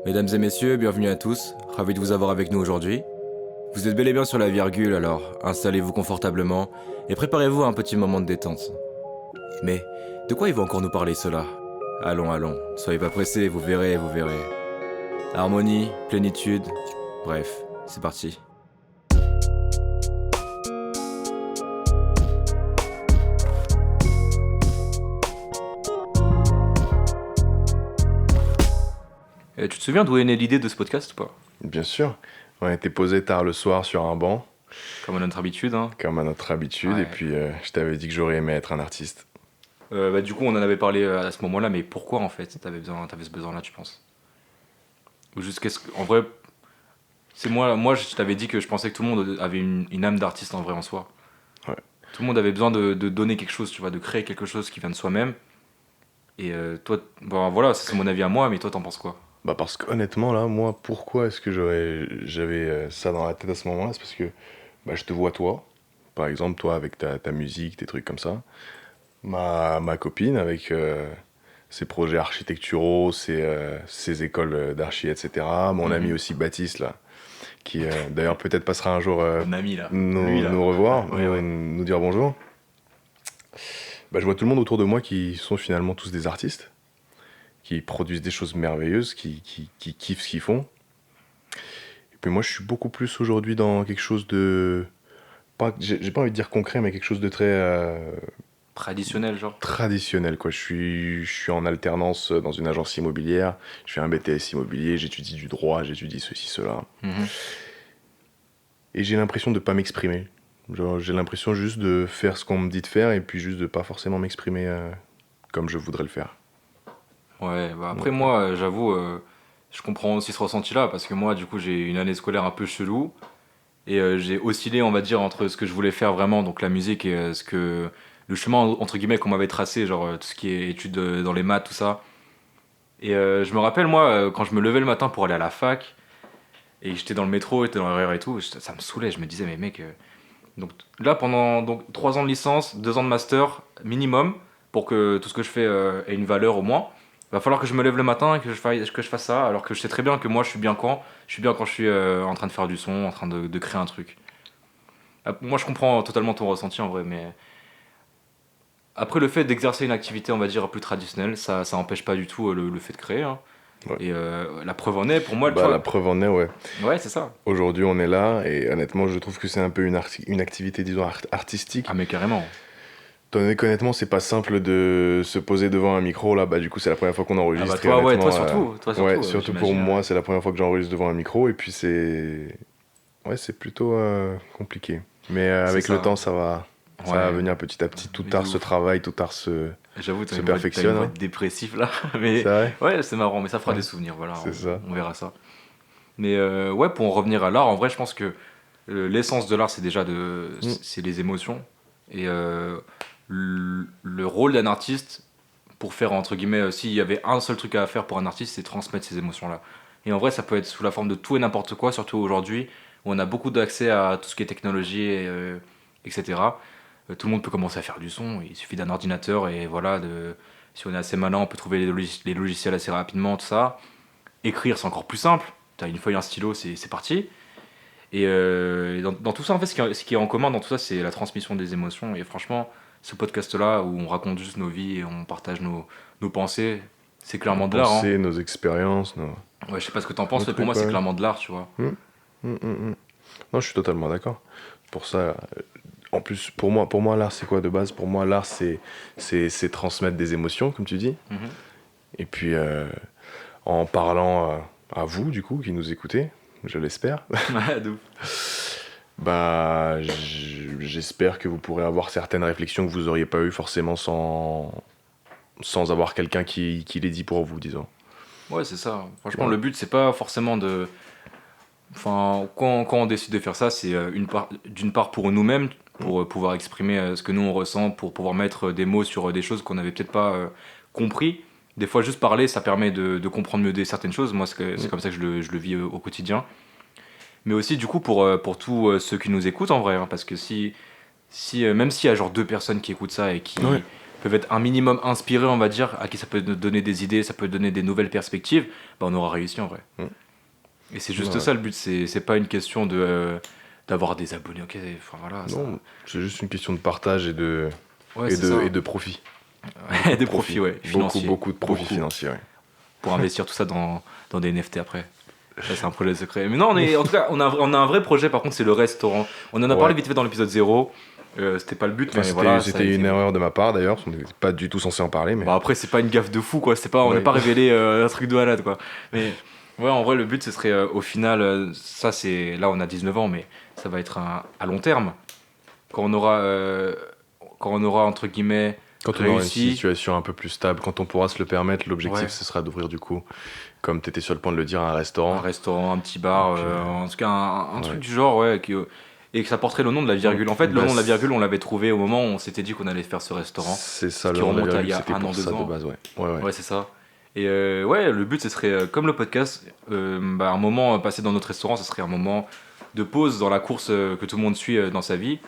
Mesdames et messieurs, bienvenue à tous, ravi de vous avoir avec nous aujourd'hui. Vous êtes bel et bien sur la virgule, alors installez-vous confortablement et préparez-vous à un petit moment de détente. Mais de quoi il va encore nous parler cela? Allons, allons, soyez pas pressés, vous verrez, vous verrez. Harmonie, plénitude, bref, c'est parti. Tu te souviens d'où est née l'idée de ce podcast ou pas? Bien sûr, on était posé tard le soir sur un banc, Comme à notre habitude, hein. comme à notre habitude, Ouais. et puis je t'avais dit que j'aurais aimé être un artiste. Du coup, on en avait parlé à ce moment-là, mais pourquoi en fait t'avais ce besoin-là, tu penses? Ou juste en vrai, c'est moi je t'avais dit que je pensais que tout le monde avait une âme d'artiste en vrai en soi. Ouais. Tout le monde avait besoin de donner quelque chose, tu vois, de créer quelque chose qui vient de soi-même. Et toi, bon voilà, c'est mon avis à moi, mais toi t'en penses quoi? Bah parce qu'honnêtement là, moi, pourquoi est-ce que j'avais ça dans la tête à ce moment-là? C'est parce que bah, je te vois toi, par exemple toi avec ta musique, tes trucs comme ça. Ma copine avec ses projets architecturaux, ses écoles d'archi, etc. Mon ami aussi Baptiste là, qui d'ailleurs peut-être passera un jour Mon ami là, lui là. nous revoir, Ouais, ouais. nous dire bonjour. Bah, je vois tout le monde autour de moi qui sont finalement tous des artistes, qui produisent des choses merveilleuses, qui kiffent ce qu'ils font. Et puis moi, je suis beaucoup plus aujourd'hui dans quelque chose de... j'ai pas envie de dire concret, mais quelque chose de très Traditionnel genre. traditionnel, quoi. Je suis en alternance dans une agence immobilière, je fais un BTS immobilier, j'étudie du droit, j'étudie ceci, cela. Mhm. Et j'ai l'impression de pas m'exprimer. Genre, j'ai l'impression juste de faire ce qu'on me dit de faire et puis juste de pas forcément m'exprimer comme je voudrais le faire. Ouais, bah après Donc, moi, j'avoue, je comprends aussi ce ressenti-là, parce que moi, du coup, j'ai une année scolaire un peu chelou, et j'ai oscillé, on va dire, entre ce que je voulais faire vraiment, donc la musique, et le chemin, entre guillemets, qu'on m'avait tracé, genre tout ce qui est études dans les maths, tout ça. Et je me rappelle, moi, quand je me levais le matin pour aller à la fac, et j'étais dans le métro, j'étais dans l'horaire et tout, ça me saoulait, je me disais, mais mec, donc là, pendant donc, 3 ans de licence, 2 ans de master, minimum, pour que tout ce que je fais ait une valeur au moins, va falloir que je me lève le matin et que je fasse ça, alors que je sais très bien que moi, je suis bien quand je suis en train de faire du son, en train de créer un truc. Moi, je comprends totalement ton ressenti en vrai, mais après, le fait d'exercer une activité, on va dire, plus traditionnelle, ça empêche pas du tout le fait de créer, hein. ouais. Et la preuve en est, pour moi, tu Bah, la vois. preuve en est, ouais. Ouais, c'est ça. Aujourd'hui, on est là et honnêtement, je trouve que c'est un peu une activité, disons, artistique. Ah, mais carrément. Étant donné qu'honnêtement, c'est pas simple de se poser devant un micro. Là, bah, du coup, c'est la première fois qu'on Ah, bah, enregistre et toi, ouais, honnêtement, toi ouais, surtout, surtout pour j'imagine. moi, c'est la première fois que j'enregistre devant un micro et puis ouais, c'est plutôt compliqué. Mais C'est avec le ça. temps, ça va Ouais, venir petit à petit. Tout mais de art se ouf. travaille, tout art J'avoue, se t'as une perfectionne, voix hein. dépressive là, mais C'est vrai? ouais, c'est marrant, mais ça fera Ouais, des souvenirs, voilà, c'est ça. on verra ça. Mais ouais, pour en revenir à l'art, en vrai, je pense que l'essence de l'art, c'est déjà Mm. c'est les émotions. Et le rôle d'un artiste, pour faire, entre guillemets, s'il y avait un seul truc à faire pour un artiste, c'est transmettre ces émotions-là. Et en vrai, ça peut être sous la forme de tout et n'importe quoi, surtout aujourd'hui, où on a beaucoup d'accès à tout ce qui est technologie, etc. Tout le monde peut commencer à faire du son, il suffit d'un ordinateur, et voilà, si on est assez malin, on peut trouver les logiciels assez rapidement, tout ça. Écrire, c'est encore plus simple. T'as une feuille, un stylo, c'est parti. Et dans tout ça, en fait, ce qui est en commun dans tout ça, c'est la transmission des émotions. Et franchement, ce podcast-là, où on raconte juste nos vies et on partage nos pensées, c'est Nos clairement de l'art, hein. pensées, nos expériences, Ouais, je sais pas ce que t'en nos penses, mais pour moi, trucs, c'est ouais. clairement de l'art, tu vois. Mm. Mm, mm, mm. Non, je suis totalement d'accord. Pour ça, en plus, pour moi l'art, c'est quoi de base? Pour moi, l'art, c'est transmettre des émotions, comme tu dis. Mhm. Et puis, en parlant à vous, du coup, qui nous écoutez, je l'espère, Ouais, de ouf. bah, j'espère que vous pourrez avoir certaines réflexions que vous auriez pas eues forcément sans avoir quelqu'un qui les dit pour vous, disons. Ouais, c'est ça. Franchement, Voilà. le but, c'est pas forcément de. Enfin, quand on décide de faire ça, c'est d'une part pour nous-mêmes, pour pouvoir exprimer ce que nous on ressent, pour pouvoir mettre des mots sur des choses qu'on n'avait peut-être pas compris. Des fois, juste parler, ça permet de comprendre mieux certaines choses. Moi, c'est Mm. comme ça que je le vis au quotidien. Mais aussi, du coup, pour tous ceux qui nous écoutent en vrai, hein, parce que même s'il y a genre deux personnes qui écoutent ça et Ouais. peuvent être un minimum inspirés, on va dire, à qui ça peut donner des idées, ça peut donner des nouvelles perspectives, bah on aura réussi en vrai. Mm. Et c'est juste Ouais. ça le but, c'est pas une question d'avoir des abonnés, ok, enfin voilà, ça... Non, c'est juste une question de partage Ouais, c'est ça. et de profit. Ouais, des profits, ouais, financiers. Beaucoup de profits Beaucoup. financiers, ouais. Pour investir tout ça dans des NFT après. Ça, c'est un projet secret. Mais non, en tout cas, on a un vrai projet, par contre, c'est le restaurant. On en a parlé Ouais. vite fait dans l'épisode 0. C'était pas le but, Enfin, mais voilà. Ça a c'était été- une erreur de ma part d'ailleurs, on n'était pas du tout censé en parler, mais... Bah après, c'est pas une gaffe de fou, quoi. On n'a Ouais. pas révélé un truc de malade, quoi. Mais ouais, en vrai, le but, ce serait au final, ça, c'est. Là, on a 19 ans, mais ça va être à long terme. Quand quand on aura entre guillemets, Quand on aura une réussi. situation un peu plus stable, quand on pourra se le permettre, l'objectif Ouais. ce sera d'ouvrir du coup, comme tu étais sur le point de le dire, un Un restaurant. restaurant, un petit bar, Et puis, en tout cas un ouais. truc du genre, ouais, et que ça porterait le nom de la virgule. En fait, le Bah, nom de la virgule, on l'avait trouvé au moment où on s'était dit qu'on allait faire ce restaurant. C'est ça, qui le nom de la remonte à virgule, il y a c'était un an, pour 2 ça ans. de base, ouais. Ouais. Ouais, c'est ça. Et ouais, le but, ce serait, comme le podcast, bah, un moment passé dans notre restaurant, ce serait un moment de pause dans la course que tout le monde suit dans sa vie.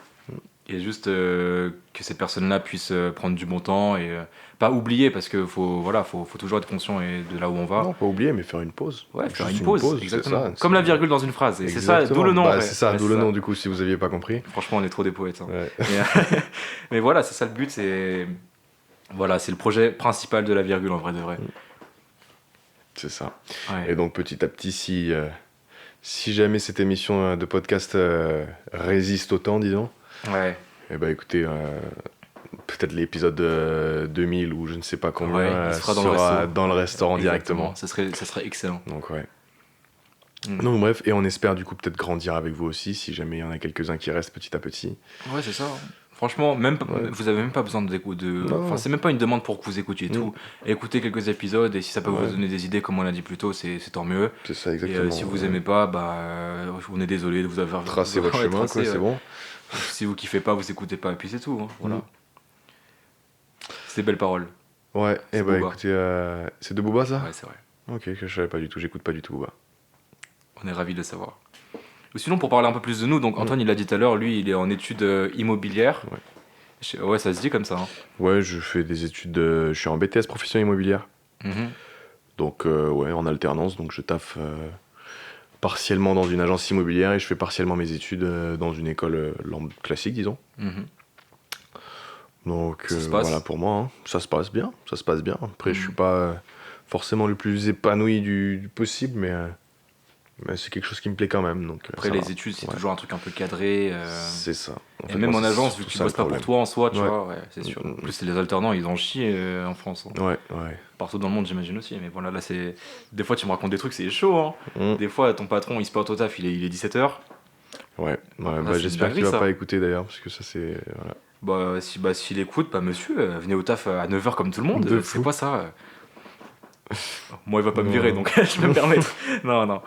Et juste que ces personnes-là puissent prendre du bon temps et pas oublier, parce que faut toujours être conscient de là où on va. Non, pas oublier, mais faire une pause. Ouais, faire Juste une pause, c'est exactement. ça, Comme c'est- la virgule dans une phrase. Et c'est ça, d'où le nom. Bah, ouais. c'est ça, Ouais, d'où le nom du coup, si vous aviez pas compris. Franchement, on est trop des poètes. Hein. Ouais. Mais voilà, c'est ça le but. Voilà, c'est le projet principal de la virgule en vrai de vrai. C'est ça. Ouais. Et donc petit à petit, si jamais cette émission de podcast résiste autant, disons, Ouais. eh ben écoutez, peut-être l'épisode 2000 ou je ne sais pas combien Ouais, il se fera dans le sera resto. dans le restaurant directement. Ça serait excellent. Donc ouais. Mm. Donc bref, et on espère du coup peut-être grandir avec vous aussi, si jamais il y en a quelques-uns qui restent petit à petit. Ouais, c'est ça. Franchement, Ouais. vous avez même pas besoin de... Non. Enfin, c'est même pas une demande pour que vous écoutiez et tout. Écoutez quelques épisodes et si ça peut Ouais. vous donner des idées, comme on l'a dit plus tôt, c'est tant mieux. C'est ça Et exactement. si vous aimez pas, bah, on est désolé de vous avoir Tracez votre Ouais, chemin, tracé, quoi, c'est bon. Si vous kiffez pas, vous écoutez pas, et puis c'est tout. Hein, voilà. Mm. C'est des belles paroles. Ouais, et C'est bah Booba. écoutez, c'est de Booba ça Ouais, c'est vrai. Ok, que je savais pas du tout, j'écoute pas du tout Booba. On est ravis de le savoir. Ou sinon, pour parler un peu plus de nous, donc Antoine, il l'a dit tout à l'heure, lui, il est en études immobilières. Ouais. Ouais, ça se dit comme ça. Hein. Ouais, je fais des études, je suis en BTS profession immobilière. Mhm. Donc ouais, en alternance, donc je taffe partiellement dans une agence immobilière et je fais partiellement mes études dans une école classique, disons. Mhm. Donc Ça se passe. voilà pour moi, hein. Ça se passe bien, ça se passe bien. Après, je suis pas forcément le plus épanoui du possible, mais c'est quelque chose qui me plaît quand même. Donc, Après, ça les va. études, c'est Ouais. toujours un truc un peu cadré. C'est ça. En Et fait, même moi, en c'est agence, vu surtout que tu ça, bosses le pas pour problème. toi en soi, tu Ouais. vois, ouais, c'est sûr. Mm, En plus, les alternants, ils en chient en France. Hein. Ouais, ouais. Partout dans le monde, j'imagine aussi. Mais voilà, là, c'est. Des fois, tu me racontes des trucs, c'est chaud. Hein. Mm. Des fois, ton patron, il se porte au taf, il est 17h. Ouais, c'est bah, une j'espère qu'il dinguerie, va ça. pas écouter d'ailleurs, parce que ça c'est... Voilà. S'il écoute, bah monsieur, venez au taf à 9h comme tout le monde. De C'est fou. quoi ça Moi, il va pas me Non. virer, donc je peux me permettre. Non, non.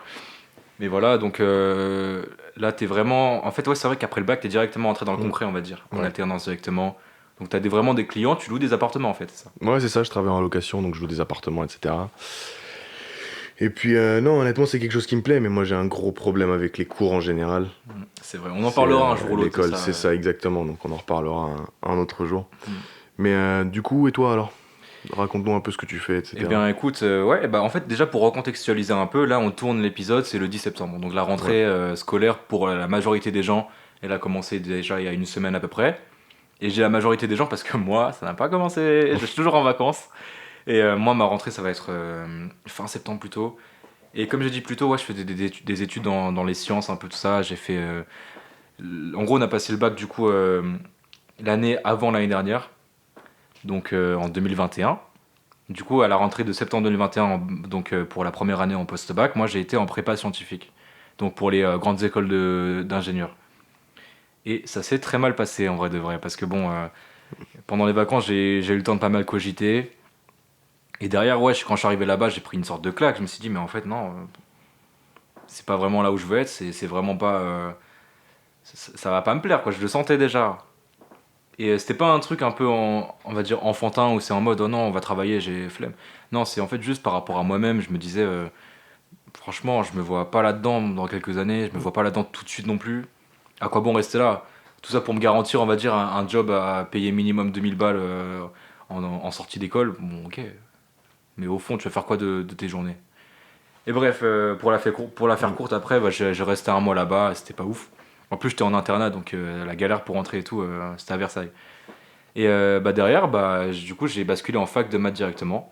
Mais voilà, donc là, t'es vraiment. En fait, ouais, c'est vrai qu'après le bac, t'es directement entré dans le concret, on va dire. En Ouais. alternance directement. Donc, t'as vraiment des clients, tu loues des appartements, en fait, c'est ça. Ouais, c'est ça, je travaille en location, donc je loue des appartements, etc. Et puis, non, honnêtement, c'est quelque chose qui me plaît, mais moi j'ai un gros problème avec les cours en général. C'est vrai. On en parlera un jour ou l'autre. L'école, c'est ça, exactement, donc on en reparlera un autre jour. Mm. Mais du coup, et toi alors? Raconte-nous un peu ce que tu fais, etc. Eh bien, écoute, ouais, bah en fait, déjà pour recontextualiser un peu, là, on tourne l'épisode, c'est le 10 septembre. Donc, la rentrée scolaire pour la majorité des gens, elle a commencé déjà il y a une semaine à peu près. Et j'ai la majorité des gens parce que moi, ça n'a pas commencé. Je suis toujours en vacances. Et moi, ma rentrée, ça va être fin septembre plutôt. Et comme j'ai dit plus tôt, ouais, je fais des études dans les sciences, un peu tout ça. J'ai fait. En gros, on a passé le bac du coup l'année avant l'année dernière, donc en 2021. Du coup, à la rentrée de septembre 2021, donc pour la première année en post-bac, moi j'ai été en prépa scientifique, donc pour les grandes écoles d'ingénieurs. Et ça s'est très mal passé en vrai de vrai, parce que bon, pendant les vacances, j'ai eu le temps de pas mal cogiter. Et derrière, ouais, quand je suis arrivé là-bas, j'ai pris une sorte de claque. Je me suis dit, mais en fait, non, c'est pas vraiment là où je veux être, c'est vraiment pas. Ça va pas me plaire, quoi, je le sentais déjà. Et c'était pas un truc un peu, on va dire, enfantin où c'est en mode, oh non, on va travailler, j'ai flemme. Non, c'est en fait juste par rapport à moi-même, je me disais, franchement, je me vois pas là-dedans dans quelques années, je me vois pas là-dedans tout de suite non plus. À quoi bon rester là? Tout ça pour me garantir, on va dire, un job à payer minimum 2000 balles en sortie d'école, bon, ok. Mais au fond, tu vas faire quoi de tes journées? Et bref, pour la faire Mm. courte, après, bah, j'ai resté un mois là-bas, et c'était pas ouf. En plus, j'étais en internat, donc la galère pour rentrer et tout, c'était à Versailles. Et bah, derrière, bah, du coup, j'ai basculé en fac de maths directement.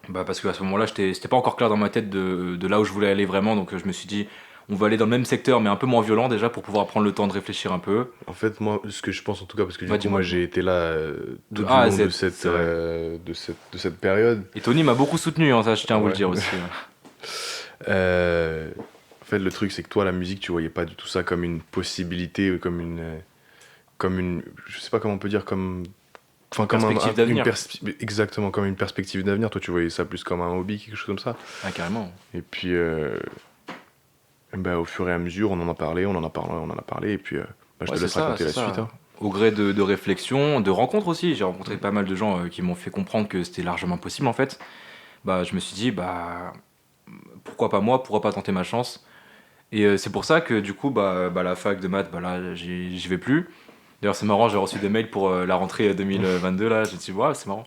Bah, parce qu'à ce moment-là, c'était pas encore clair dans ma tête de là où je voulais aller vraiment, donc je me suis dit, on va aller dans le même secteur, mais un peu moins violent déjà, pour pouvoir prendre le temps de réfléchir un peu. En fait, moi, ce que je pense en tout cas, parce que du Ouais, coup, moi, dis-moi. j'ai été là De tout du A à long de Z, c'est vrai. de cette période. Et Tony m'a beaucoup soutenu, hein, ça, je tiens à vous le Ouais. dire aussi. Euh, En fait, le truc, c'est que toi, la musique, tu voyais pas du tout ça comme une possibilité, ou comme une, je sais pas comment on peut dire, comme, enfin, comme Perspective une d'avenir. exactement, comme une perspective d'avenir. Toi, tu voyais ça plus comme un hobby, quelque chose comme ça. Ah, carrément. Et puis, bah, au fur et à mesure, on en a parlé, on en a parlé, et puis, bah, je Ouais, te laisse raconter c'est la suite, ça. hein. Au gré de réflexions, de rencontres aussi, j'ai rencontré pas mal de gens qui m'ont fait comprendre que c'était largement possible en fait. Bah, je me suis dit, bah, pourquoi pas moi, pourquoi pas tenter ma chance. Et c'est pour ça que du coup, la fac de maths, bah là, j'y vais plus. D'ailleurs, c'est marrant, j'ai reçu des mails pour la rentrée 2022, là, j'ai dit, ouais, c'est marrant.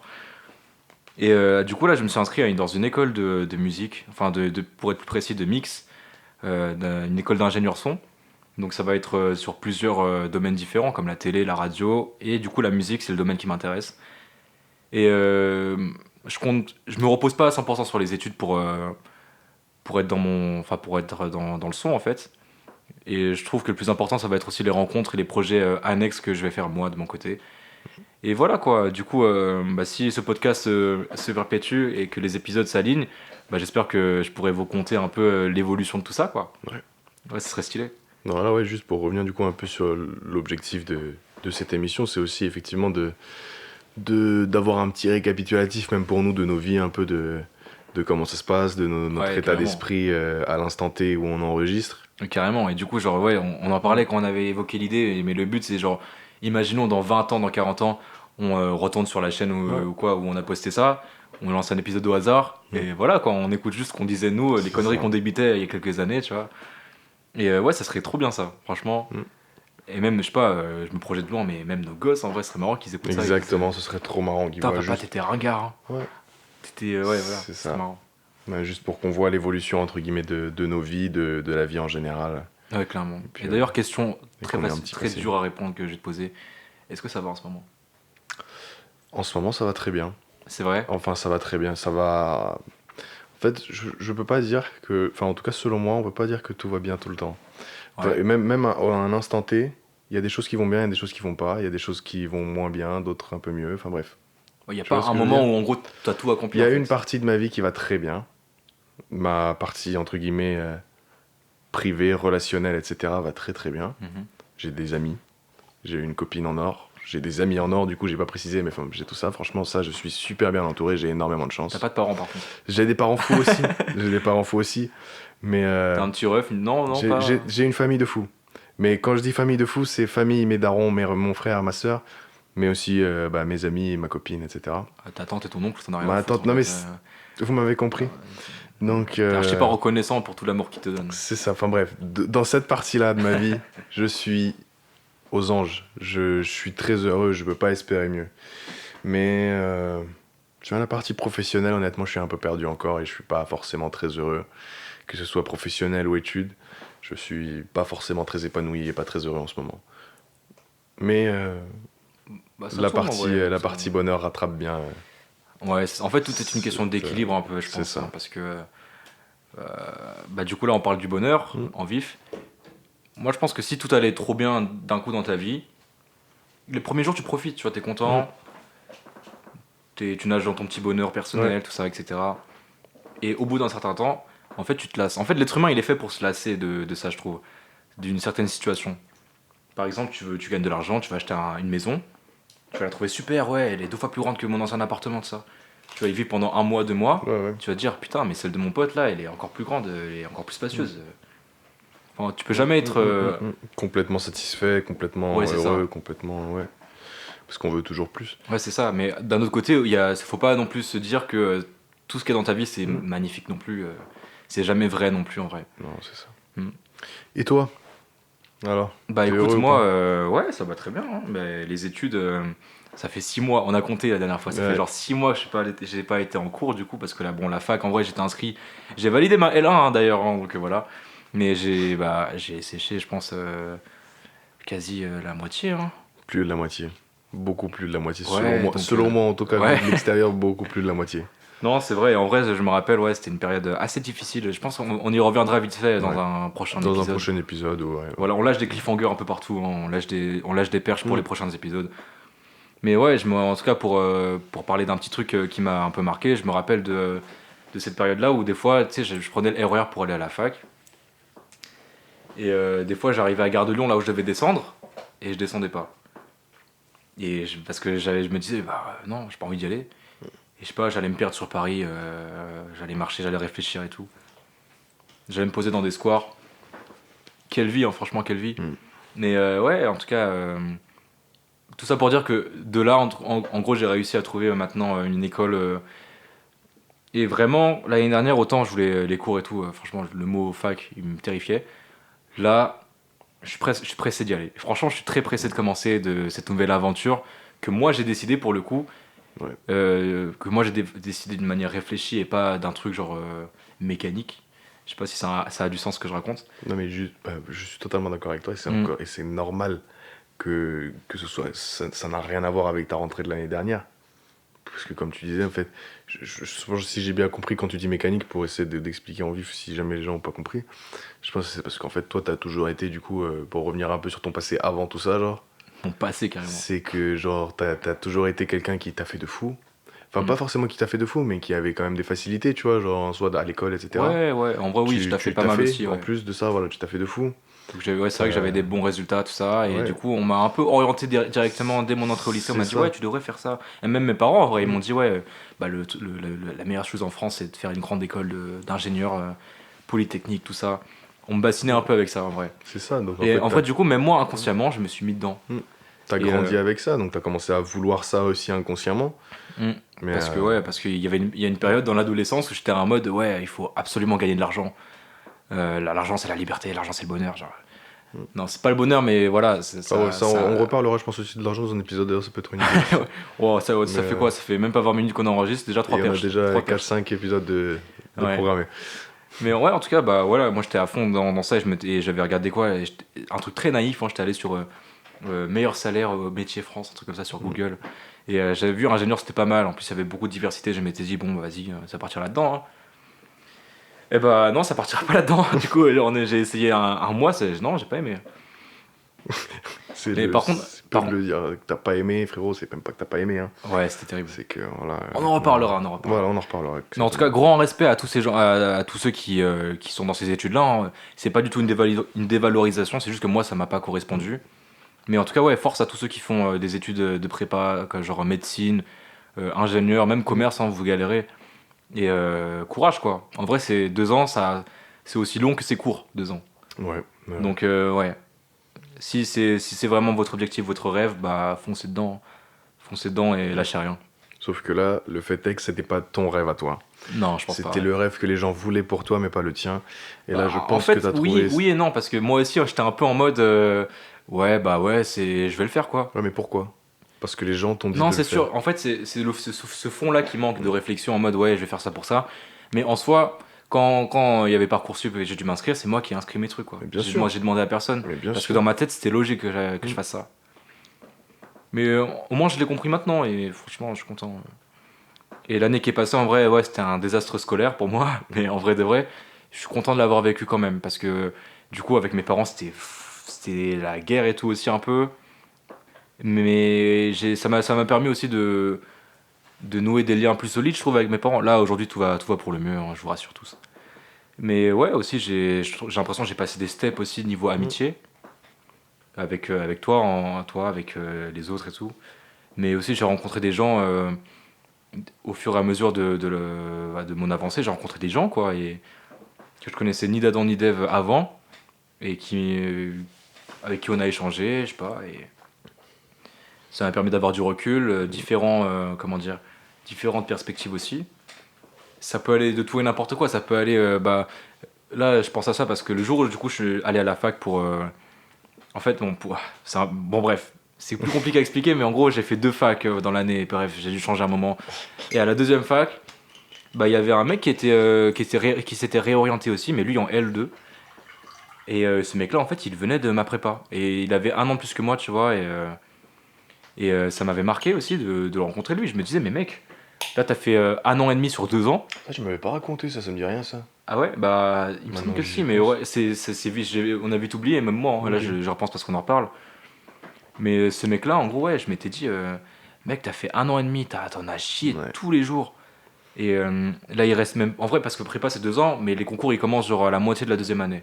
Et du coup, là, je me suis inscrit dans une école de musique, enfin, pour être plus précis, de mix, une école d'ingénieur son. Donc ça va être sur plusieurs domaines différents, comme la télé, la radio, et du coup la musique, c'est le domaine qui m'intéresse. Et je me repose pas à 100% sur les études pour être pour être dans le son en fait. Et je trouve que le plus important, ça va être aussi les rencontres et les projets annexes que je vais faire moi de mon côté. Et voilà quoi, du coup, si ce podcast se perpétue et que les épisodes s'alignent, bah, j'espère que je pourrai vous conter un peu l'évolution de tout ça quoi. Ouais. Ouais, ce serait stylé. Non, là, ouais, juste pour revenir du coup un peu sur l'objectif de cette émission, c'est aussi effectivement d'avoir un petit récapitulatif, même pour nous, de nos vies, un peu de comment ça se passe, de notre Ouais, état carrément. d'esprit à l'instant T où on enregistre. Carrément, et du coup, genre, ouais, on en parlait quand on avait évoqué l'idée, mais le but, c'est genre, imaginons dans 20 ans, dans 40 ans, on retourne sur la chaîne Ouais, ou quoi, où on a posté ça, on lance un épisode au hasard, mm, et voilà, quand on écoute juste ce qu'on disait nous, les c'est conneries ça. qu'on débitait il y a quelques années, tu vois. Et ouais, ça serait trop bien ça, franchement. Mm. Et même, je sais pas, je me projette loin, mais même nos gosses, en vrai, ce serait marrant qu'ils écoutent ça et qu'ils disent Exactement, ce serait trop marrant qu'ils putain, voient papa, juste. t'étais ringard, hein. Ouais, T'étais, ouais, voilà, c'est ce serait ça. marrant. Ouais, juste pour qu'on voit l'évolution entre guillemets de nos vies, de la vie en général. Ouais, clairement. Et puis, Et d'ailleurs, question et très qu'on ait un facile, petit très passé. dure à répondre que je vais te poser, est-ce que ça va en ce moment? En ce moment, ça va très bien. C'est vrai? Enfin, ça va très bien. Ça va. En fait, je peux pas dire que. Enfin, en tout cas, selon moi, on peut pas dire que tout va bien tout le temps. Enfin, Ouais. et même à un instant T, il y a des choses qui vont bien, il y a des choses qui vont pas. Il y a des choses qui vont moins bien, d'autres un peu mieux. Enfin, bref. Il n'y a Tu vois pas ce un que je veux moment dire? où en gros t'as tout Il accompli y en a une fait. partie de ma vie qui va très bien. Ma partie, entre guillemets, privée, relationnelle, etc., va très très bien. Mhm. J'ai des amis. J'ai une copine en or. J'ai des amis en or, du coup, j'ai pas précisé, mais enfin, j'ai tout ça. Franchement, ça, je suis super bien entouré. J'ai énormément de T'as chance. pas de parents par contre. J'ai des parents fous aussi. J'ai des parents fous aussi. Mais T'as un petit ref, non, non, pas. j'ai une famille de fous. Mais quand je dis famille de fous, c'est famille, mes darons, mon frère, ma soeur, mais aussi bah, mes amis, ma copine, etc. Ta tante et ton oncle, t'en as rien à Ma foutre tante, en non mais fait. vous m'avez compris. Donc, T'es archi pas reconnaissant pour tout l'amour qu'ils te donnent. c'est ça. Enfin bref, dans cette partie-là de ma vie, je suis aux anges. Je suis très heureux, je peux pas espérer mieux. Mais sur la partie professionnelle, honnêtement, je suis un peu perdu encore et je suis pas forcément très heureux. Que ce soit professionnel ou études, je suis pas forcément très épanoui et pas très heureux en ce moment. Mais Bah ça tourne en vrai. la Ça. partie bonheur rattrape bien. Ouais, en fait tout est une question Cette, d'équilibre un peu, je c'est pense. ça. Hein, parce que bah, du coup là on parle du bonheur Mm. en vif. Moi je pense que si tout allait trop bien d'un coup dans ta vie, les premiers jours tu profites, tu vois, t'es Mm. content, tu nages dans ton petit bonheur Ouais, personnel, tout ça, etc. Et au bout d'un certain temps, en fait, tu te lasses. En fait, l'être humain, il est fait pour se lasser de ça, je trouve, d'une certaine situation. Par exemple, tu gagnes de l'argent, tu vas acheter une maison, tu vas la trouver super, ouais, elle est 2 fois plus grande que mon ancien appartement, tout ça. Tu vas y vivre pendant un mois, 2 mois, ouais, ouais. tu vas te dire, putain, mais celle de mon pote, là, elle est encore plus grande, elle est encore plus Mm. spacieuse. Enfin, tu peux Mm, jamais mm, être... mm, mm. Complètement satisfait, complètement Ouais, c'est ça. heureux, complètement. Ouais. Parce qu'on veut toujours plus. Ouais, c'est ça. Mais d'un autre côté, faut pas non plus se dire que tout ce qu'il y a dans ta vie, c'est Mm. magnifique non plus. C'est jamais vrai non plus, en vrai. Non, c'est ça. Mm. Et toi? Alors, Bah t'es écoute, heureux ou moi, pas? ouais, ça va très bien, hein. Mais les études, Ça fait 6 mois, on a compté la dernière fois, ça fait Ouais. genre 6 mois que j'ai pas été en cours du coup, parce que là, bon, la fac, en vrai, j'étais inscrit. J'ai validé ma L1 hein, d'ailleurs, hein, donc voilà. Mais j'ai séché, je pense, quasi la moitié. Hein. Plus de la moitié. Beaucoup plus de la moitié. Selon Ouais, moi, donc. selon moi en tout cas, vu Ouais. de l'extérieur, beaucoup plus de la moitié. Non, c'est vrai, en vrai, je me rappelle, ouais, c'était une période assez difficile. Je pense qu'on y reviendra vite fait dans Ouais. un prochain Dans un épisode. prochain épisode, ouais. Voilà, on lâche des cliffhangers un peu partout, hein, on lâche des perches pour Mm. les prochains épisodes. Mais ouais, en tout cas, pour parler d'un petit truc qui m'a un peu marqué, je me rappelle de cette période-là où des fois, tu sais, je prenais le RER pour aller à la fac. Et des fois, j'arrivais à Gare de Lyon, là où je devais descendre, et je descendais pas. Parce que je me disais, bah non, j'ai pas envie d'y aller. Et je sais pas, j'allais me perdre sur Paris, j'allais marcher, j'allais réfléchir et tout. J'allais me poser dans des squares. Quelle vie, hein, franchement, quelle vie. Mm. Mais ouais, en tout cas, tout ça pour dire que de là, en gros, j'ai réussi à trouver maintenant une école. Et vraiment, l'année dernière, autant je voulais les cours et tout, franchement, le mot fac, il me terrifiait. Là, je suis pressé d'y aller. Franchement, je suis très pressé de commencer de cette nouvelle aventure que moi j'ai décidé pour le coup, Ouais. que moi j'ai décidé d'une manière réfléchie et pas d'un truc genre mécanique. Je sais pas si ça a du sens ce que je raconte. Non, mais je suis totalement d'accord avec toi. Mm. Et c'est normal que ce soit. Ça n'a rien à voir avec ta rentrée de l'année dernière. Parce que, comme tu disais, en fait, je pense que si j'ai bien compris quand tu dis mécanique, pour essayer d'expliquer en vif si jamais les gens n'ont pas compris, je pense que c'est parce qu'en fait, toi, t'as toujours été, du coup, pour revenir un peu sur ton passé avant tout ça, genre, Mon passé carrément. c'est que, genre, t'as toujours été quelqu'un qui t'a fait de fou. Enfin, Mm. pas forcément qui t'a fait de fou, mais qui avait quand même des facilités, tu vois, genre, soit à l'école, etc. Ouais, ouais, en vrai, oui, je t'ai fait pas mal aussi. En Ouais. plus de ça, voilà, tu t'as fait de fou. Donc, ouais, c'est vrai que j'avais des bons résultats, tout ça. Et Ouais. du coup, on m'a un peu orienté directement dès mon entrée au lycée. On C'est m'a dit, ça. ouais, tu devrais faire ça. Et même mes parents, en vrai, ils Mm. m'ont dit, ouais, bah, la meilleure chose en France, c'est de faire une grande école d'ingénieur, polytechnique, tout ça. On me bassinait un peu avec ça, en vrai. C'est ça, donc en Et fait, en fait, du coup, même moi, inconsciemment, je me suis mis dedans. t'as Et, grandi avec ça, donc t'as commencé à vouloir ça aussi inconsciemment. mm, Mais parce que, ouais, parce qu'il y a une période dans l'adolescence où j'étais en mode, ouais, il faut absolument gagner de l'argent. L'argent, c'est la liberté, l'argent, c'est le bonheur. Genre. Non, c'est pas le bonheur, mais voilà. ouais, on reparlera, je pense, aussi de l'argent dans un épisode, d'ailleurs, ça peut être une idée. Oh, ça Mais, fait quoi? Ça fait même pas 20 minutes qu'on enregistre, déjà 3 Et on a perches. déjà Trois perches. 4-5 épisodes de Ouais. programmés. Mais ouais, en tout cas, bah voilà, moi j'étais à fond dans ça et j'avais regardé quoi? Un truc très naïf, hein, j'étais allé sur meilleur salaire au métier France, un truc comme ça sur Google. Et j'avais vu ingénieur, c'était pas mal. En plus, il y avait beaucoup de diversité. Je m'étais dit, bon, bah, vas-y, ça partira là-dedans. Hein. Et bah non, ça partira pas là-dedans. Du coup, j'ai essayé un mois, non, j'ai pas aimé. Mais par contre, C'est peu de le dire que t'as pas aimé, frérot, c'est même pas que t'as pas aimé. Hein. ouais, c'était terrible. C'est que, voilà. On en reparlera, on en reparlera. Voilà, on en reparlera. Mais en tout cas, grand respect à tous ces gens, à tous ceux qui sont dans ces études-là. Hein. C'est pas du tout une dévalorisation, c'est juste que moi, ça m'a pas correspondu. Mais en tout cas, ouais, force à tous ceux qui font des études de prépa, genre médecine, ingénieur, même commerce, hein, vous galérez. Et courage, quoi. En vrai, c'est 2 ans, c'est aussi long que c'est court, 2 ans. Ouais. Donc, ouais. Si c'est vraiment votre objectif, votre rêve, bah foncez dedans. Foncez dedans et lâchez rien. Sauf que là, le fait est que c'était pas ton rêve à toi. Non, je pense pas. C'était le rêve que les gens voulaient pour toi, mais pas le tien. Et là, je En pense fait, que t'as oui, trouvé. oui et non, parce que moi aussi, j'étais un peu en mode, ouais, bah ouais, je vais le faire, quoi. Ouais, mais pourquoi? Parce que les gens t'ont dit Non, de c'est le faire. sûr. En fait, c'est ce fond-là qui manque de réflexion en mode, ouais, je vais faire ça pour ça. Mais en soi, quand il y avait Parcoursup et j'ai dû m'inscrire, c'est moi qui ai inscrit mes trucs, quoi. Mais bien sûr. Moi, j'ai demandé à personne. Mais bien Parce que sûr. dans ma tête, c'était logique que je fasse ça. Mais au moins, je l'ai compris maintenant et franchement, je suis content. Et l'année qui est passée, en vrai, ouais, c'était un désastre scolaire pour moi. Mais en vrai de vrai, je suis content de l'avoir vécu quand même. Parce que du coup, avec mes parents, c'était la guerre et tout aussi un peu. Mais ça m'a permis aussi de nouer des liens plus solides, je trouve, avec mes parents. Là, aujourd'hui, tout va pour le mieux, hein, je vous rassure tous. Mais ouais, aussi, j'ai l'impression que j'ai passé des steps aussi niveau amitié. Avec toi, toi, avec les autres et tout. Mais aussi, j'ai rencontré des gens au fur et à mesure de mon avancée. J'ai rencontré des gens, quoi, et que je connaissais ni d'Adam ni d'Ève avant, et avec qui on a échangé, je sais pas, et ça m'a permis d'avoir du recul, comment dire, différentes perspectives aussi. Ça peut aller de tout et n'importe quoi, ça peut aller, là, je pense à ça parce que le jour où, du coup, je suis allé à la fac pour, en fait, bon, bref, c'est plus compliqué à expliquer, mais en gros, j'ai fait 2 facs dans l'année. Bref, j'ai dû changer un moment. Et à la deuxième fac, bah, il y avait un mec qui s'était réorienté aussi, mais lui en L2. Et ce mec-là, en fait, il venait de ma prépa. Et il avait 1 an de plus que moi, tu vois. Ça m'avait marqué aussi de le rencontrer lui. Je me disais, mais mec, là, t'as fait 1 an et demi sur 2 ans. Ah, tu m'avais pas raconté ça me dit rien ça. Ah ouais, bah, il me semble Maintenant que que si, j'y mais pense. ouais, on a vite oublié, même moi. Là, Ok. je repense parce qu'on en reparle. Mais ce mec-là, en gros, ouais, je m'étais dit, mec, t'as fait 1 an et demi, t'en as chié Ouais. tous les jours. Et là, il reste même. En vrai, parce que prépa, c'est 2 ans, mais les concours, ils commencent genre à la moitié de la deuxième année.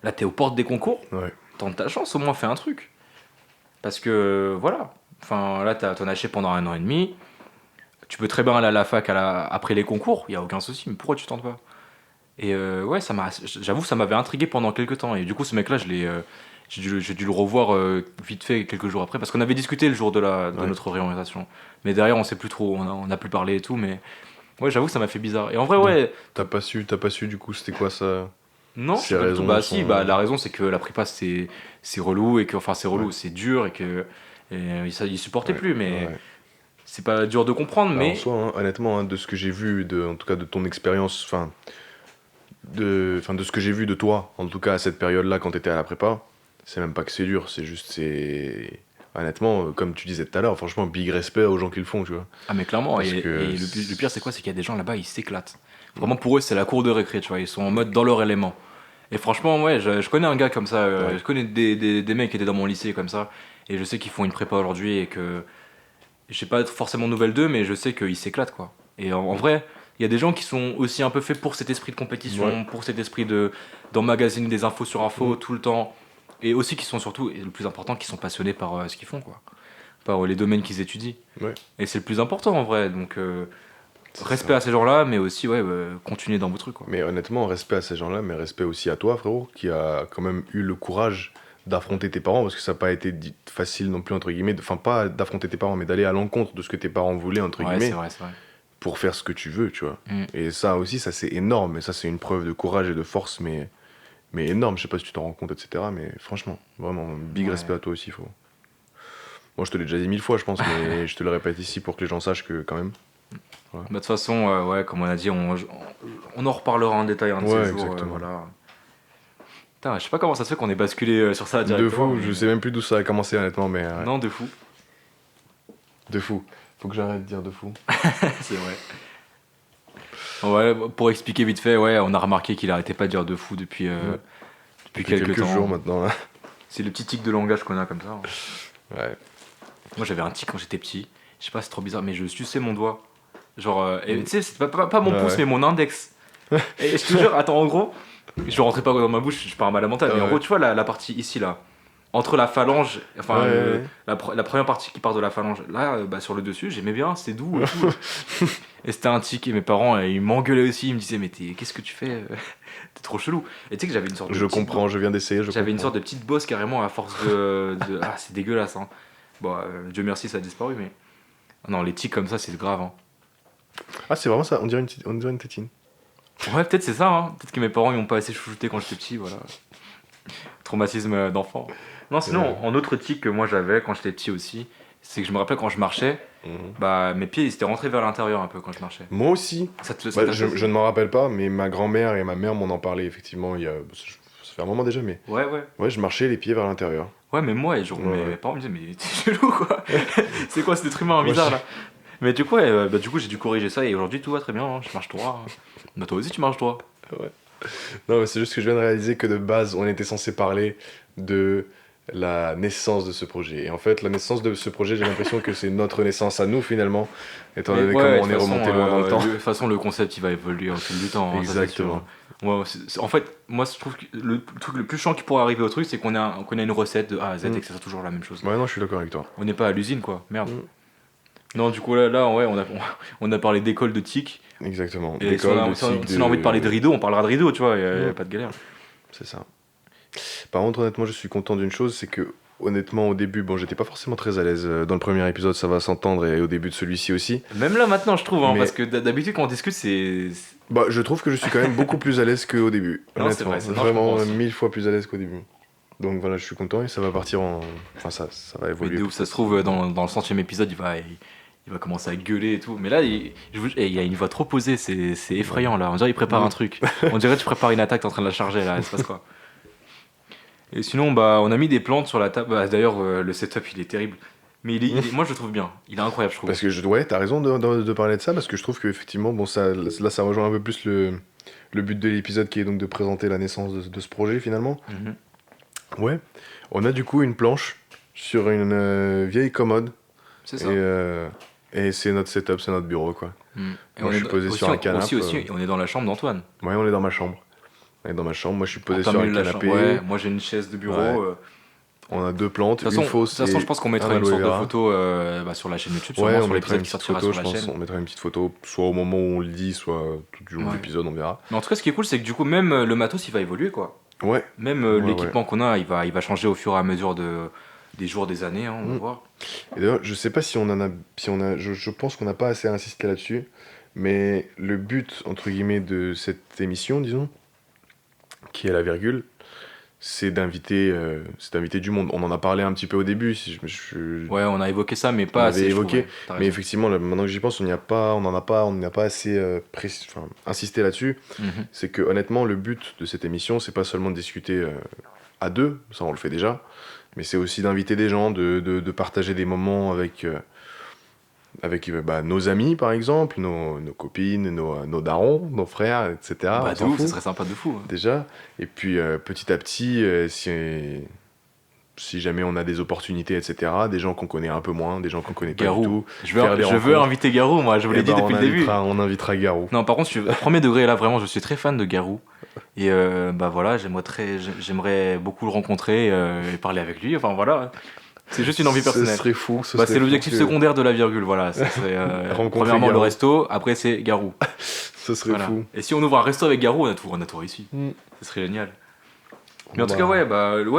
Là, t'es aux portes des concours, Ouais. tente ta chance, au moins fais un truc. Parce que, voilà. Enfin, là, t'en as chié pendant 1 an et demi. Tu peux très bien aller à la fac après les concours, il y a aucun souci, mais pourquoi tu tentes pas? Et ouais, j'avoue, ça m'avait intrigué pendant quelques temps. Et du coup, ce mec-là, j'ai dû le revoir vite fait quelques jours après. Parce qu'on avait discuté le jour de Ouais. notre réorientation. Mais derrière, on sait plus trop, on a plus parlé et tout. Mais ouais, j'avoue que ça m'a fait bizarre. Et en vrai, Donc ouais, t'as pas su du coup c'était quoi ça. non, je Ces sais pas du tout. raisons Bah si, sont. bah la raison, c'est que la prépa, c'est relou. Et que, enfin, c'est Ouais. relou, c'est dur. Il supportait Ouais. plus. Mais Ouais. c'est pas dur de comprendre. Bah, en Mais soi, hein, honnêtement, hein, de ce que j'ai vu, en tout cas de ton expérience, de ce que j'ai vu de toi, en tout cas à cette période-là quand t'étais à la prépa, c'est même pas que c'est dur, c'est juste, c'est. Honnêtement, comme tu disais tout à l'heure, franchement, big respect aux gens qui le font, tu vois. ah mais clairement, Parce et que. le pire c'est quoi? C'est qu'il y a des gens là-bas, ils s'éclatent. Vraiment pour eux c'est la cour de récré, tu vois, ils sont en mode dans leur élément. Et franchement, ouais, je connais un gars comme ça, Ouais. je connais des mecs qui étaient dans mon lycée comme ça, et je sais qu'ils font une prépa aujourd'hui et que j'ai pas forcément de nouvelles d'eux, mais je sais qu'ils s'éclatent quoi. Et en vrai, il y a des gens qui sont aussi un peu faits pour cet esprit de Ouais. compétition, pour cet esprit d'emmagasiner des infos sur infos Mm. tout le temps, et aussi qui sont surtout, et le plus important, qui sont passionnés par ce qu'ils font quoi, par les domaines qu'ils étudient. Ouais. Et c'est le plus important en vrai. Donc C'est respect ça. à ces gens-là, mais aussi ouais, continuer dans vos trucs quoi. Mais honnêtement, respect à ces gens-là, mais respect aussi à toi, frérot, qui a quand même eu le courage d'affronter tes parents, parce que ça n'a pas été facile non plus, entre guillemets, enfin pas d'affronter tes parents, mais d'aller à l'encontre de ce que tes parents voulaient, entre Ouais, c'est guillemets, vrai, c'est vrai. pour faire ce que tu veux, tu vois. Mm. Et ça aussi, ça c'est énorme, et ça c'est une preuve de courage et de force, mais énorme, je sais pas si tu t'en rends compte, etc. Mais franchement, vraiment, big Ouais. respect à toi aussi, frérot. Moi je te l'ai déjà dit 1000 fois, je pense, mais je te le répète ici pour que les gens sachent que quand même. Bah, de toute façon, ouais, comme on a dit, on en reparlera en détail un de ces Ouais, jours. exactement. Voilà. Putain, je sais pas comment ça se fait qu'on est basculé sur ça De directement. fou, je sais même plus d'où ça a commencé, honnêtement, mais ouais. Non, de fou. De fou. Faut que j'arrête de dire de fou. C'est vrai. Ouais, pour expliquer vite fait, ouais, on a remarqué qu'il arrêtait pas de dire de fou depuis, Ouais. depuis Depuis quelques quelques temps. jours maintenant, là. C'est le petit tic de langage qu'on a comme ça. Ouais. Moi j'avais un tic quand j'étais petit. Je sais pas, c'est trop bizarre, mais je suçais mon doigt. Genre, et tu sais, c'est pas mon Ouais, pouce, ouais. mais mon index. Et je te jure, attends, en gros, je rentrais pas dans ma bouche, je pars mal à mental, mais en Ouais. gros, tu vois la partie ici, là, entre la phalange, enfin, Ouais, ouais. la première partie qui part de la phalange, là, bah, sur le dessus, j'aimais bien, c'était doux et tout. Et c'était un tic, et mes parents, ils m'engueulaient aussi, ils me disaient, mais qu'est-ce que tu fais? T'es trop chelou. Et tu sais que j'avais une sorte de Je petite comprends, je viens d'essayer, je j'avais une comprends. sorte de petite bosse carrément à force Ah, c'est dégueulasse, hein. Bon, Dieu merci, ça a disparu, mais. Non, les tics comme ça, c'est grave, hein. Ah, c'est vraiment ça, on dirait une tétine. Ouais, peut-être c'est ça, hein. Peut-être que mes parents ils m'ont pas assez chouchouté quand j'étais petit, voilà. Traumatisme d'enfant. Non, sinon, en autre tic que moi j'avais quand j'étais petit aussi, c'est que je me rappelle quand je marchais, Mhm. bah mes pieds ils étaient rentrés vers l'intérieur un peu quand je marchais. Moi aussi. Ça Bah, t'a fait je ne m'en rappelle pas, mais ma grand-mère et ma mère m'en ont parlé, effectivement, ça fait un moment déjà, mais. Ouais, ouais. Ouais, je marchais les pieds vers l'intérieur. Ouais, mais moi, genre, Ouais, mes ouais. parents me disaient, mais t'es chelou quoi. C'est quoi cet être humain Moi, bizarre là? Mais du coup, ouais, bah, du coup, j'ai dû corriger ça et aujourd'hui tout va très bien, hein. Je marche droit, hein. Bah, toi aussi tu marches droit. Non, mais c'est juste que je viens de réaliser que de base, on était censé parler de la naissance de ce projet. Et en fait, la naissance de ce projet, j'ai l'impression que c'est notre naissance à nous, finalement, étant Mais donné ouais, comment de on toute est façon, remonté loin dans le temps. de toute façon, le concept il va évoluer au fil du temps, hein, ça, c'est sûr. Exactement. Ouais, en fait, moi je trouve que le truc le plus chiant qui pourrait arriver au truc, c'est qu'on a une recette de A à Z et que ça soit toujours la même chose. Ouais, non, je suis d'accord avec toi. On n'est pas à l'usine quoi, merde. Mm. Non, du coup, là ouais, on a parlé d'école de TIC. Exactement. Et si on D'école, a, de si on- tic, si on a envie de parler de rideau, on parlera de rideau, tu vois, y a Mm. pas de galère. C'est ça. Par contre, honnêtement, je suis content d'une chose, c'est que, honnêtement, au début, bon, j'étais pas forcément très à l'aise. Dans le premier épisode, ça va s'entendre, et au début de celui-ci aussi. Même là maintenant, je trouve, hein, Mais- parce que d'habitude quand on discute, c'est. Bah, je trouve que je suis quand même beaucoup plus à l'aise qu'au début. Non, c'est Honnêtement. vrai, c'est- non, je Vraiment comprends aussi. 1000 fois plus à l'aise qu'au début. Donc voilà, je suis content et ça va partir en. Enfin, ça va Mais évoluer. de ouf, ça se trouve, dans le centième épisode, il va commencer à gueuler et tout. Mais là, il y a une voix trop posée, c'est effrayant là. On dirait qu'il prépare un truc. On dirait que tu prépares une attaque, t'es en train de la charger là, il se passe quoi? Et sinon, bah, on a mis des plantes sur la table. Bah, d'ailleurs, le setup, il est terrible. Mais moi, je le trouve bien. Il est incroyable, je trouve. Parce que ouais, t'as raison de parler de ça, parce que je trouve qu'effectivement, bon, là, ça rejoint un peu plus le but de l'épisode qui est donc de présenter la naissance de ce projet finalement. Mhm. Ouais, on a du coup une planche sur une vieille commode. C'est Et, ça. et c'est notre setup, c'est notre bureau, quoi. Mm. Et Moi, je suis posé sur un canapé. et on est dans la chambre d'Antoine. Ouais, on est dans ma chambre. On est dans ma chambre, moi je suis En posé plein sur un milieu de la canapé. chambre. Ouais, moi j'ai une chaise de bureau. Ouais. On a 2 plantes, De toute une façon, fausse je pense qu'on mettra un une aloe sorte de vera. photo sur la chaîne YouTube, Ouais, sûrement on sur mettra l'épisode une qui petite sortira photo, sur je la pense. chaîne. On mettra une petite photo, soit au moment où on le dit, soit tout du long de Ouais. l'épisode, on verra. Mais en tout cas, ce qui est cool, c'est que du coup, même le matos, il va évoluer, quoi. Ouais, Même Ouais, l'équipement qu'on a, il va changer au fur et à mesure des jours, des années, hein, on va Mm. voir. et d'ailleurs, je sais pas si on en a. Je pense qu'on n'a pas assez insisté là-dessus, mais le but, entre guillemets, de cette émission, disons, qui est la virgule, c'est d'inviter du monde. On en a parlé un petit peu au début, si Ouais, on a évoqué ça, mais on pas avait assez, je évoqué, trouve, ouais. T'as mais raison. effectivement, là, maintenant que j'y pense, on n'a pas assez insisté là-dessus. Mhm. C'est que honnêtement, le but de cette émission, c'est pas seulement de discuter à deux, ça on le fait déjà, mais c'est aussi d'inviter des gens, de partager des moments avec bah, nos amis par exemple, nos copines, nos darons, nos frères, etc. Bah, On de s'en ouf, ça fout, serait sympa de fou, hein. déjà. Et puis petit à petit, si jamais on a des opportunités, etc., des gens qu'on connaît un peu moins, des gens qu'on connaît pas du Garou. tout, Je faire des veux rencontres. inviter Garou, moi, je vous l'ai Eh dit ben, depuis le début. on invitera Garou. Non, par contre, premier degré, là, vraiment, je suis très fan de Garou. Et bah voilà, j'aimerais beaucoup le rencontrer et parler avec lui. Enfin voilà, c'est juste une envie personnelle. Ce serait fou. Bah, c'est l'objectif secondaire de la virgule, voilà. Ça serait, Rencontrer premièrement le Garou. resto, après c'est Garou. Ce serait Voilà. fou. Et si on ouvre un resto avec Garou, on a tout réussi. Ce serait génial. Mais en tout cas, ouais,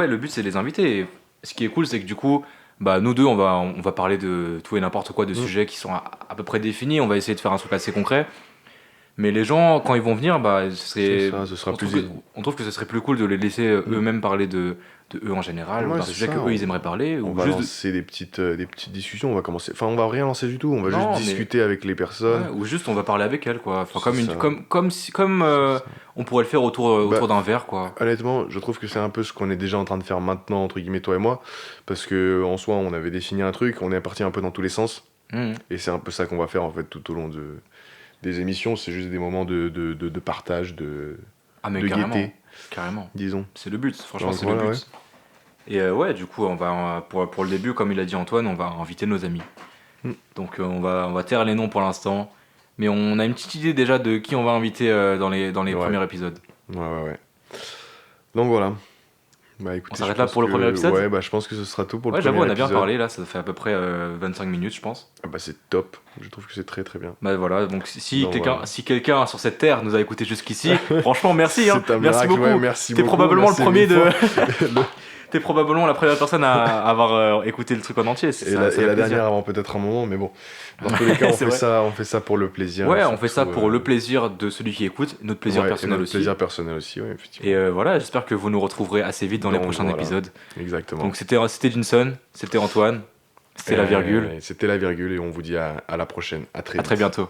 le but c'est de les inviter. Et ce qui est cool, c'est que du coup, bah, nous deux, on va parler de tout et n'importe quoi, de sujets qui sont à peu près définis. On va essayer de faire un truc assez concret. Mais les gens, quand ils vont venir, bah, C'est ça, ce sera plus. on trouve que ce serait plus cool de les laisser eux-mêmes parler de eux en général, ou Ouais, d'un c'est sujet ça, que eux ils aimeraient parler, On ou va juste lancer des petites discussions. On va commencer. Enfin, on va rien lancer du tout. On va Non, juste mais- discuter avec les personnes. ouais, ou juste on va parler avec elles, quoi. Enfin, C'est ça. comme C'est ça. on pourrait le faire autour Bah, d'un verre, quoi. Honnêtement, je trouve que c'est un peu ce qu'on est déjà en train de faire maintenant, entre guillemets, toi et moi. Parce que en soi, on avait défini un truc, on est parti un peu dans tous les sens. Mhm. Et c'est un peu ça qu'on va faire en fait tout au long des émissions. C'est juste des moments de partage, Ah, mais de carrément, gaieté, carrément. disons. C'est le but, franchement, Donc c'est voilà, le but. ouais. Et ouais, du coup, pour le début, comme il a dit Antoine, on va inviter nos amis. Mm. Donc on va taire les noms pour l'instant, mais on a une petite idée déjà de qui on va inviter dans les Ouais. premiers épisodes. Ouais. Donc voilà. Bah écoutez, On s'arrête je là pense pour le que- premier épisode. Ouais, bah je pense que ce sera tout pour le Ouais, j'avoue, premier on a bien épisode. parlé là, ça fait à peu près 25 minutes, je pense. Ah bah c'est top. Je trouve que c'est très très bien. Bah voilà, donc si Donc, quelqu'un voilà. si quelqu'un sur cette terre nous a écouté jusqu'ici, franchement merci, hein. C'est un Merci miracle, beaucoup. ouais, merci T'es beaucoup. probablement merci le premier mille de. fois. T'es probablement la première personne à avoir écouté le truc en entier. Et Ça la, fait et la plaisir. dernière avant peut-être un moment, mais bon. Dans tous les cas, C'est vrai. on fait ça pour le plaisir. Ouais, on surtout, fait ça pour le plaisir de celui qui écoute, notre plaisir ouais, et personnel notre aussi. plaisir personnel aussi, ouais, effectivement. Et voilà, j'espère que vous nous retrouverez assez vite dans les Donc, prochains voilà. épisodes. Exactement. Donc c'était Jinson, c'était Antoine, c'était la virgule. C'était la virgule et on vous dit à la prochaine. À très À vite. très bientôt.